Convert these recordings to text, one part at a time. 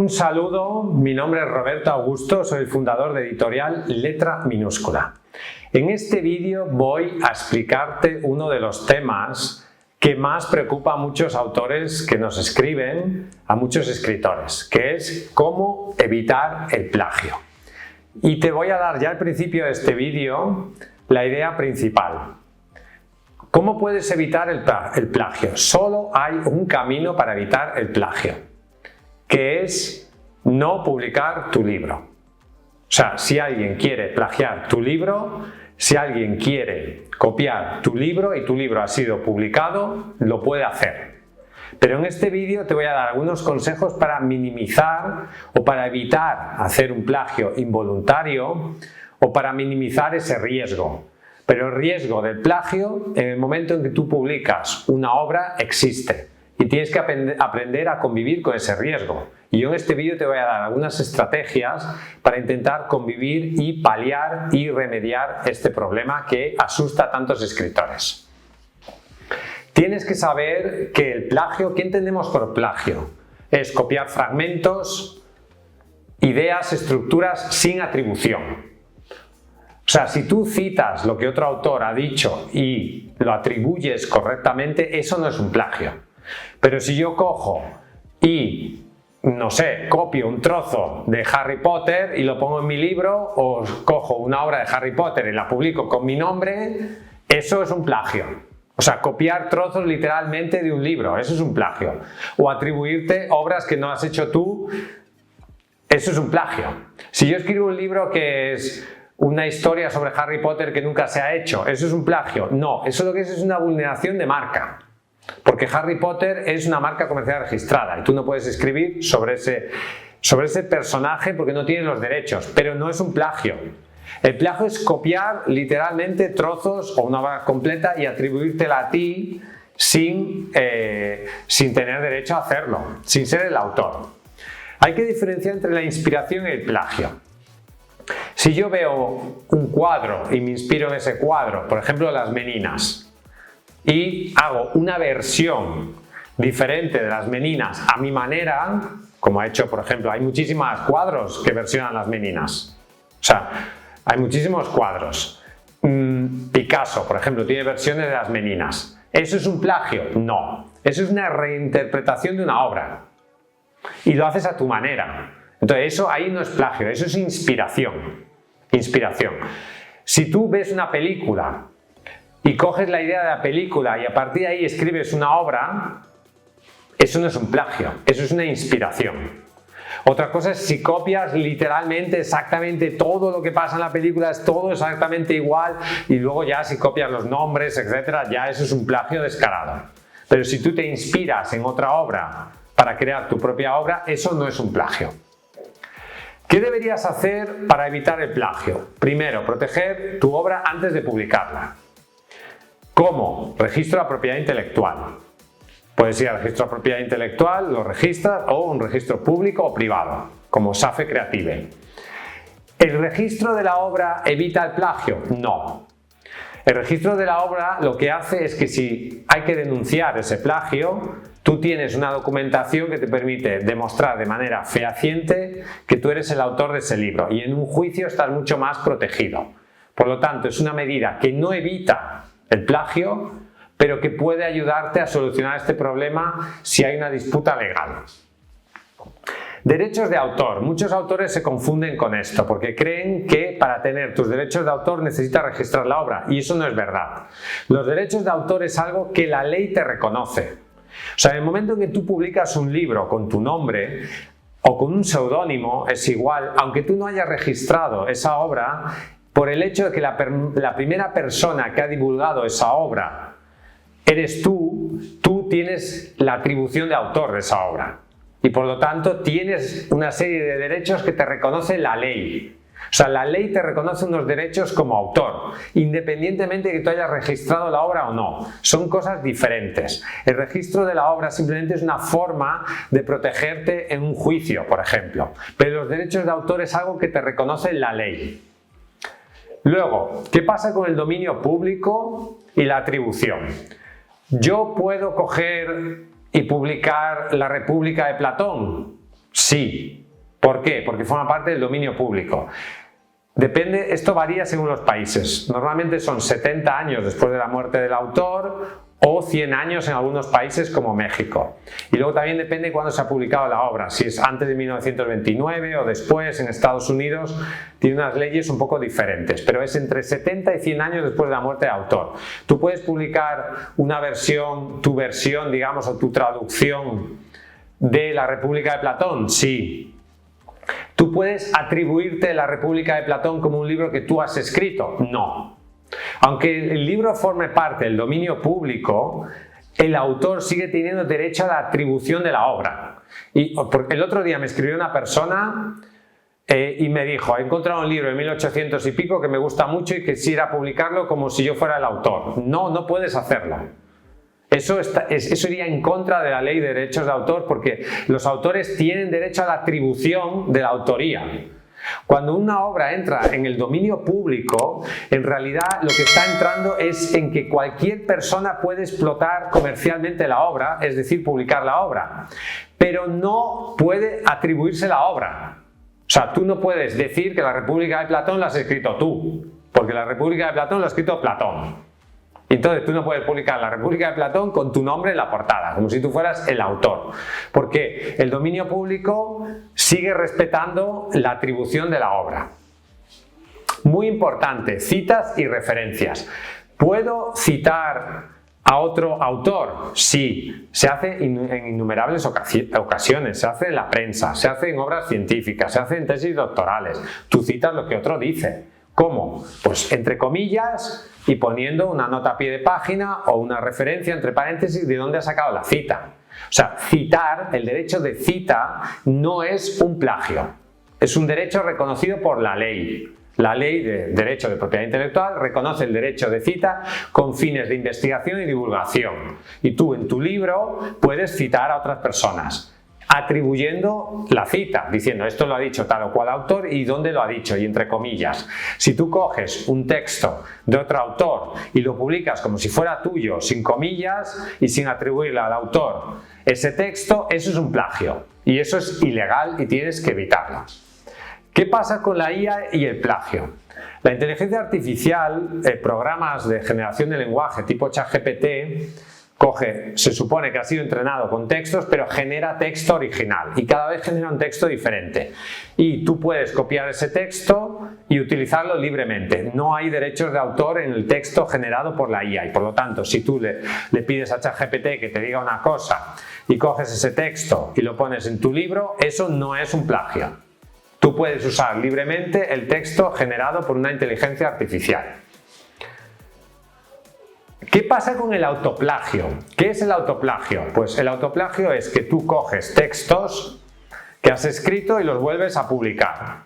Un saludo, mi nombre es Roberto Augusto, soy el fundador de Editorial Letra Minúscula. En este vídeo voy a explicarte uno de los temas que más preocupa a muchos autores que nos escriben, a muchos escritores, que es cómo evitar el plagio. Y te voy a dar ya al principio de este vídeo la idea principal. ¿Cómo puedes evitar el plagio? Solo hay un camino para evitar el plagio, que es no publicar tu libro. O sea, si alguien quiere plagiar tu libro, si alguien quiere copiar tu libro y tu libro ha sido publicado, lo puede hacer. Pero en este vídeo te voy a dar algunos consejos para minimizar o para evitar hacer un plagio involuntario o para minimizar ese riesgo. Pero el riesgo del plagio, en el momento en que tú publicas una obra, existe. Y tienes que aprender a convivir con ese riesgo. Y yo en este vídeo te voy a dar algunas estrategias para intentar convivir y paliar y remediar este problema que asusta a tantos escritores. Tienes que saber que el plagio, ¿qué entendemos por plagio? Es copiar fragmentos, ideas, estructuras sin atribución. O sea, si tú citas lo que otro autor ha dicho y lo atribuyes correctamente, eso no es un plagio. Pero si yo cojo y, no sé, copio un trozo de Harry Potter y lo pongo en mi libro, o cojo una obra de Harry Potter y la publico con mi nombre, eso es un plagio. O sea, copiar trozos literalmente de un libro, eso es un plagio. O atribuirte obras que no has hecho tú, eso es un plagio. Si yo escribo un libro que es una historia sobre Harry Potter que nunca se ha hecho, ¿eso es un plagio? No, eso lo que es una vulneración de marca. Porque Harry Potter es una marca comercial registrada y tú no puedes escribir sobre ese personaje porque no tienes los derechos, pero no es un plagio. El plagio es copiar literalmente trozos o una obra completa y atribuírtela a ti sin tener derecho a hacerlo, sin ser el autor. Hay que diferenciar entre la inspiración y el plagio. Si yo veo un cuadro y me inspiro en ese cuadro, por ejemplo Las Meninas, y hago una versión diferente de Las Meninas a mi manera, como ha hecho, por ejemplo, hay muchísimos cuadros que versionan Las Meninas. O sea, hay muchísimos cuadros. Picasso, por ejemplo, tiene versiones de Las Meninas. ¿Eso es un plagio? No. Eso es una reinterpretación de una obra. Y lo haces a tu manera. Entonces, eso ahí no es plagio, eso es inspiración. Inspiración. Si tú ves una película y coges la idea de la película y a partir de ahí escribes una obra, eso no es un plagio, eso es una inspiración. Otra cosa es si copias literalmente exactamente todo lo que pasa en la película, es todo exactamente igual, y luego ya si copias los nombres, etcétera, ya eso es un plagio descarado. Pero si tú te inspiras en otra obra para crear tu propia obra, eso no es un plagio. ¿Qué deberías hacer para evitar el plagio? Primero, proteger tu obra antes de publicarla. ¿Cómo? Registro de propiedad intelectual. Puedes ir al registro de propiedad intelectual, lo registras, o un registro público o privado, como SAFE Creative. ¿El registro de la obra evita el plagio? No. El registro de la obra lo que hace es que si hay que denunciar ese plagio, tú tienes una documentación que te permite demostrar de manera fehaciente que tú eres el autor de ese libro y en un juicio estás mucho más protegido. Por lo tanto, es una medida que no evita el plagio, pero que puede ayudarte a solucionar este problema si hay una disputa legal. Derechos de autor. Muchos autores se confunden con esto porque creen que para tener tus derechos de autor necesitas registrar la obra y eso no es verdad. Los derechos de autor es algo que la ley te reconoce. O sea, en el momento en que tú publicas un libro con tu nombre o con un seudónimo, es igual, aunque tú no hayas registrado esa obra, por el hecho de que la primera persona que ha divulgado esa obra eres tú tienes la atribución de autor de esa obra. Y por lo tanto tienes una serie de derechos que te reconoce la ley. O sea, la ley te reconoce unos derechos como autor, independientemente de que tú hayas registrado la obra o no. Son cosas diferentes. El registro de la obra simplemente es una forma de protegerte en un juicio, por ejemplo. Pero los derechos de autor es algo que te reconoce la ley. Luego, ¿qué pasa con el dominio público y la atribución? Yo puedo coger y publicar La República de Platón. Sí. ¿Por qué? Porque forma parte del dominio público. Depende, esto varía según los países. Normalmente son 70 años después de la muerte del autor o 100 años en algunos países como México. Y luego también depende de cuándo se ha publicado la obra, si es antes de 1929 o después. En Estados Unidos tiene unas leyes un poco diferentes, pero es entre 70 y 100 años después de la muerte del autor. Tú puedes publicar una versión, tu versión, digamos, o tu traducción de la República de Platón, sí. ¿Tú puedes atribuirte la República de Platón como un libro que tú has escrito? No. Aunque el libro forme parte del dominio público, el autor sigue teniendo derecho a la atribución de la obra. Y el otro día me escribió una persona y me dijo: he encontrado un libro de 1800 y pico que me gusta mucho y quisiera publicarlo como si yo fuera el autor. No, no puedes hacerlo. Eso iría en contra de la ley de derechos de autor, porque los autores tienen derecho a la atribución de la autoría. Cuando una obra entra en el dominio público, en realidad lo que está entrando es en que cualquier persona puede explotar comercialmente la obra, es decir, publicar la obra, pero no puede atribuirse la obra. O sea, tú no puedes decir que la República de Platón la has escrito tú, porque la República de Platón la ha escrito Platón. Entonces tú no puedes publicar la República de Platón con tu nombre en la portada, como si tú fueras el autor, porque el dominio público sigue respetando la atribución de la obra. Muy importante, citas y referencias. ¿Puedo citar a otro autor? Sí, se hace en innumerables ocasiones, se hace en la prensa, se hace en obras científicas, se hace en tesis doctorales. Tú citas lo que otro dice. ¿Cómo? Pues entre comillas y poniendo una nota a pie de página o una referencia entre paréntesis de dónde ha sacado la cita. O sea, citar, el derecho de cita no es un plagio, es un derecho reconocido por la ley. La ley de derecho de propiedad intelectual reconoce el derecho de cita con fines de investigación y divulgación. Y tú en tu libro puedes citar a otras personas, atribuyendo la cita, diciendo esto lo ha dicho tal o cual autor y dónde lo ha dicho, y entre comillas. Si tú coges un texto de otro autor y lo publicas como si fuera tuyo, sin comillas y sin atribuirle al autor ese texto, eso es un plagio y eso es ilegal y tienes que evitarlo. ¿Qué pasa con la IA y el plagio? La inteligencia artificial, programas de generación de lenguaje tipo ChatGPT, se supone que ha sido entrenado con textos, pero genera texto original y cada vez genera un texto diferente. Y tú puedes copiar ese texto y utilizarlo libremente. No hay derechos de autor en el texto generado por la IA y por lo tanto, si tú le pides a ChatGPT que te diga una cosa y coges ese texto y lo pones en tu libro, eso no es un plagio. Tú puedes usar libremente el texto generado por una inteligencia artificial. ¿Qué pasa con el autoplagio? ¿Qué es el autoplagio? Pues el autoplagio es que tú coges textos que has escrito y los vuelves a publicar.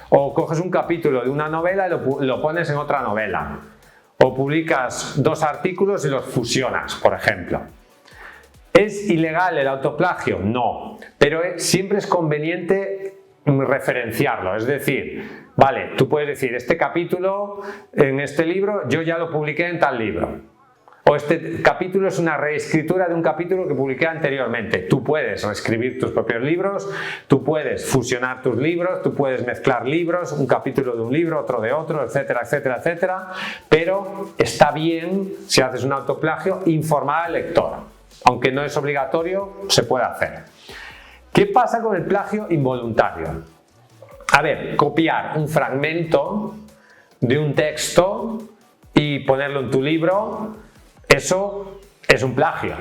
O coges un capítulo de una novela y lo pones en otra novela. O publicas dos artículos y los fusionas, por ejemplo. ¿Es ilegal el autoplagio? No, pero siempre es conveniente referenciarlo, es decir, vale, tú puedes decir este capítulo en este libro yo ya lo publiqué en tal libro. O este capítulo es una reescritura de un capítulo que publiqué anteriormente. Tú puedes reescribir tus propios libros, tú puedes fusionar tus libros, tú puedes mezclar libros, un capítulo de un libro, otro de otro, etcétera, etcétera, etcétera. Pero está bien, si haces un autoplagio, informar al lector. Aunque no es obligatorio, se puede hacer. ¿Qué pasa con el plagio involuntario? A ver, copiar un fragmento de un texto y ponerlo en tu libro, eso es un plagio.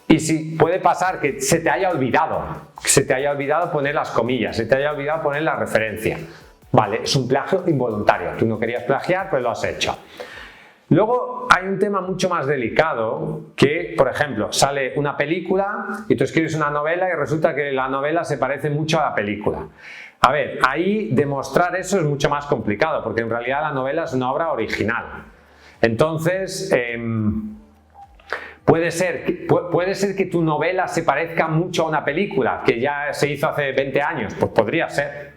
Y si puede pasar que se te haya olvidado poner las comillas, se te haya olvidado poner la referencia. Vale, es un plagio involuntario. Tú no querías plagiar, pero lo has hecho. Luego hay un tema mucho más delicado que, por ejemplo, sale una película y tú escribes una novela y resulta que la novela se parece mucho a la película. A ver, ahí demostrar eso es mucho más complicado porque en realidad la novela es una obra original. Entonces, puede ser que tu novela se parezca mucho a una película que ya se hizo hace 20 años, pues podría ser.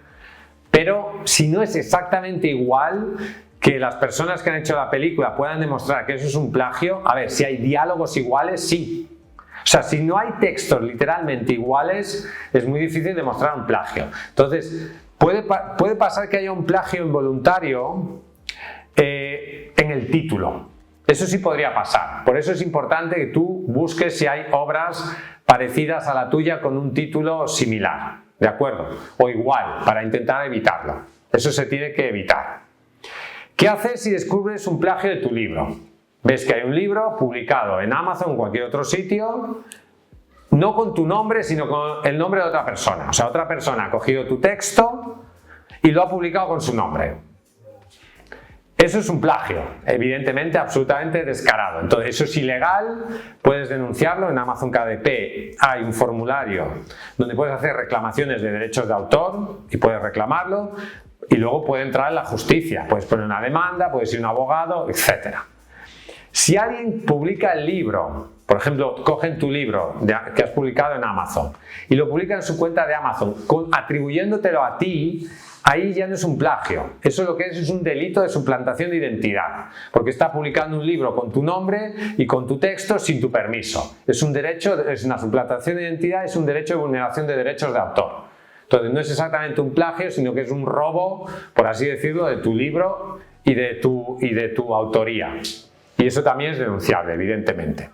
Pero si no es exactamente igual, que las personas que han hecho la película puedan demostrar que eso es un plagio, a ver, si hay diálogos iguales, sí. O sea, si no hay textos literalmente iguales, es muy difícil demostrar un plagio. Entonces, puede pasar que haya un plagio involuntario en el título. Eso sí podría pasar. Por eso es importante que tú busques si hay obras parecidas a la tuya con un título similar, ¿de acuerdo? O igual, para intentar evitarlo. Eso se tiene que evitar. ¿Qué haces si descubres un plagio de tu libro? Ves que hay un libro publicado en Amazon o en cualquier otro sitio, no con tu nombre, sino con el nombre de otra persona. O sea, otra persona ha cogido tu texto y lo ha publicado con su nombre. Eso es un plagio, evidentemente, absolutamente descarado. Entonces, eso es ilegal, puedes denunciarlo. En Amazon KDP hay un formulario donde puedes hacer reclamaciones de derechos de autor y puedes reclamarlo, y luego puede entrar en la justicia. Puedes poner una demanda, puedes ir a un abogado, etc. Si alguien publica el libro, por ejemplo, cogen tu libro que has publicado en Amazon y lo publica en su cuenta de Amazon, atribuyéndotelo a ti, ahí ya no es un plagio. Eso lo que es un delito de suplantación de identidad, porque está publicando un libro con tu nombre y con tu texto sin tu permiso. Es un derecho, es una suplantación de identidad, es un derecho de vulneración de derechos de autor. Entonces no es exactamente un plagio, sino que es un robo, por así decirlo, de tu libro y de tu autoría. Y eso también es denunciable, evidentemente.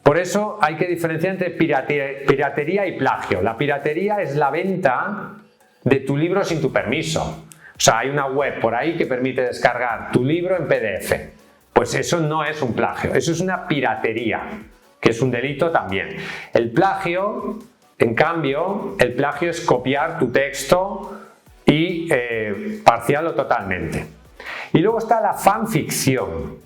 Por eso hay que diferenciar entre piratería y plagio. La piratería es la venta de tu libro sin tu permiso. O sea, hay una web por ahí que permite descargar tu libro en PDF. Pues eso no es un plagio, eso es una piratería, que es un delito también. El plagio, en cambio, el plagio es copiar tu texto y parcial o totalmente. Y luego está la fanficción.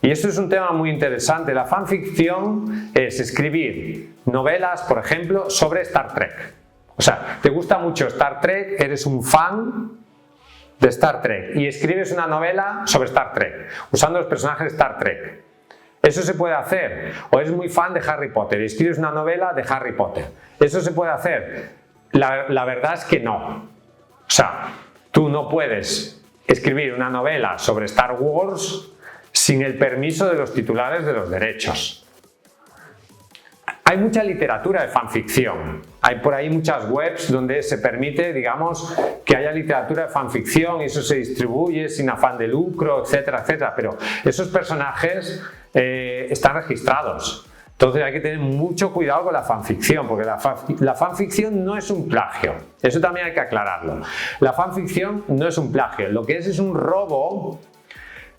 Y esto es un tema muy interesante. La fanficción es escribir novelas, por ejemplo, sobre Star Trek. O sea, te gusta mucho Star Trek, eres un fan de Star Trek y escribes una novela sobre Star Trek, usando los personajes de Star Trek. Eso se puede hacer. O eres muy fan de Harry Potter y escribes una novela de Harry Potter. Eso se puede hacer. La verdad es que no. O sea, tú no puedes escribir una novela sobre Star Wars sin el permiso de los titulares de los derechos. Hay mucha literatura de fanficción. Hay por ahí muchas webs donde se permite, digamos, que haya literatura de fanficción y eso se distribuye sin afán de lucro, etcétera, etcétera. Pero esos personajes están registrados. Entonces hay que tener mucho cuidado con la fanficción, porque la fanficción no es un plagio. Eso también hay que aclararlo. La fanficción no es un plagio. Lo que es un robo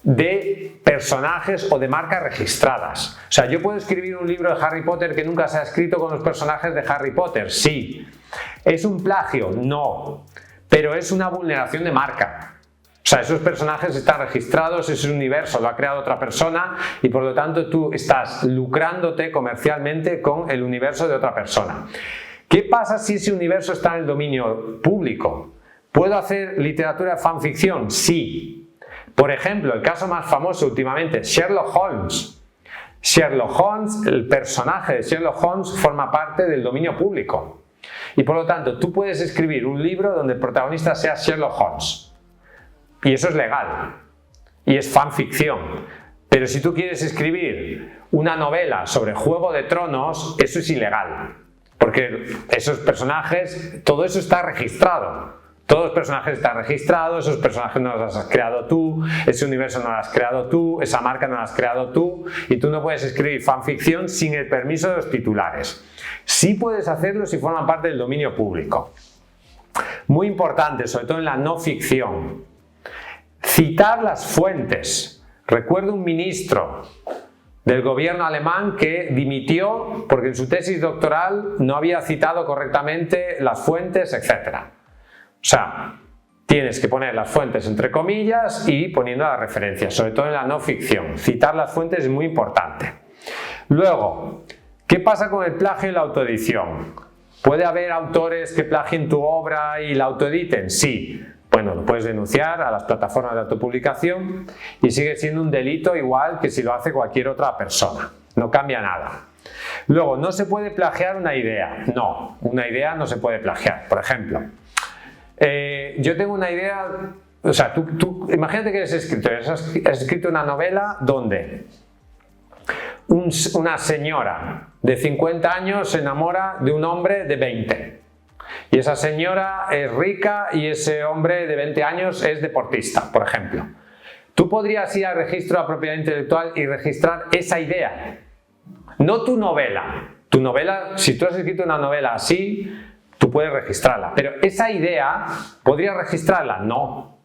de personajes o de marcas registradas. O sea, yo puedo escribir un libro de Harry Potter que nunca se ha escrito con los personajes de Harry Potter, sí. ¿Es un plagio? No. Pero es una vulneración de marca. O sea, esos personajes están registrados, ese universo lo ha creado otra persona y por lo tanto tú estás lucrándote comercialmente con el universo de otra persona. ¿Qué pasa si ese universo está en el dominio público? ¿Puedo hacer literatura de fanficción? Sí. Por ejemplo, el caso más famoso últimamente, Sherlock Holmes. Sherlock Holmes, el personaje de Sherlock Holmes forma parte del dominio público. Y por lo tanto, tú puedes escribir un libro donde el protagonista sea Sherlock Holmes. Y eso es legal. Y es fanficción. Pero si tú quieres escribir una novela sobre Juego de Tronos, eso es ilegal. Porque esos personajes, todo eso está registrado. Todos los personajes están registrados, esos personajes no los has creado tú, ese universo no lo has creado tú, esa marca no la has creado tú y tú no puedes escribir fanficción sin el permiso de los titulares. Sí puedes hacerlo si forman parte del dominio público. Muy importante, sobre todo en la no ficción. Citar las fuentes. Recuerdo un ministro del gobierno alemán que dimitió porque en su tesis doctoral no había citado correctamente las fuentes, etc. O sea, tienes que poner las fuentes entre comillas y poniendo las referencias, sobre todo en la no ficción. Citar las fuentes es muy importante. Luego, ¿qué pasa con el plagio y la autoedición? ¿Puede haber autores que plagien tu obra y la autoediten? Sí. Bueno, lo puedes denunciar a las plataformas de autopublicación y sigue siendo un delito igual que si lo hace cualquier otra persona. No cambia nada. Luego, ¿no se puede plagiar una idea? No, una idea no se puede plagiar. Por ejemplo, yo tengo una idea, o sea, tú imagínate que eres escritor, has escrito una novela donde una señora de 50 años se enamora de un hombre de 20. Y esa señora es rica y ese hombre de 20 años es deportista, por ejemplo. Tú podrías ir al registro de propiedad intelectual y registrar esa idea, no tu novela. Tu novela, si tú has escrito una novela así, tú puedes registrarla, pero esa idea, ¿podrías registrarla? No.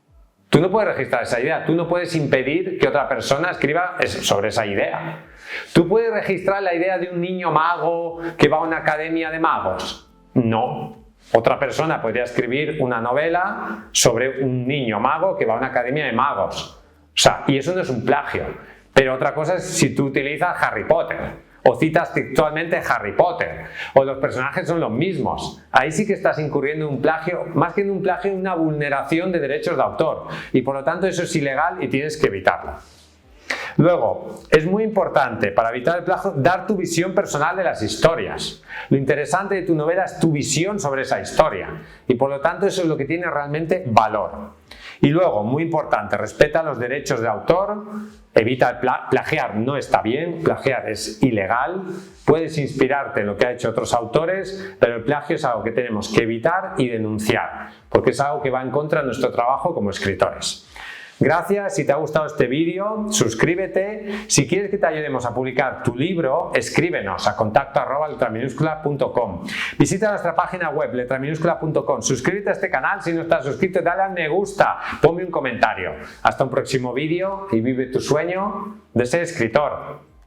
Tú no puedes registrar esa idea, tú no puedes impedir que otra persona escriba sobre esa idea. ¿Tú puedes registrar la idea de un niño mago que va a una academia de magos? No. Otra persona podría escribir una novela sobre un niño mago que va a una academia de magos. O sea, y eso no es un plagio. Pero otra cosa es si tú utilizas Harry Potter, o citas textualmente Harry Potter, o los personajes son los mismos. Ahí sí que estás incurriendo en un plagio, más que en un plagio, en una vulneración de derechos de autor. Y por lo tanto eso es ilegal y tienes que evitarlo. Luego, es muy importante para evitar el plagio dar tu visión personal de las historias. Lo interesante de tu novela es tu visión sobre esa historia y por lo tanto eso es lo que tiene realmente valor. Y luego, muy importante, respeta los derechos de autor, evita plagiar, no está bien, plagiar es ilegal, puedes inspirarte en lo que han hecho otros autores, pero el plagio es algo que tenemos que evitar y denunciar, porque es algo que va en contra de nuestro trabajo como escritores. Gracias, si te ha gustado este vídeo, suscríbete. Si quieres que te ayudemos a publicar tu libro, escríbenos a contacto@letraminúscula.com. Visita nuestra página web letraminúscula.com. Suscríbete a este canal si no estás suscrito, dale a me gusta, ponme un comentario. Hasta un próximo vídeo y vive tu sueño de ser escritor.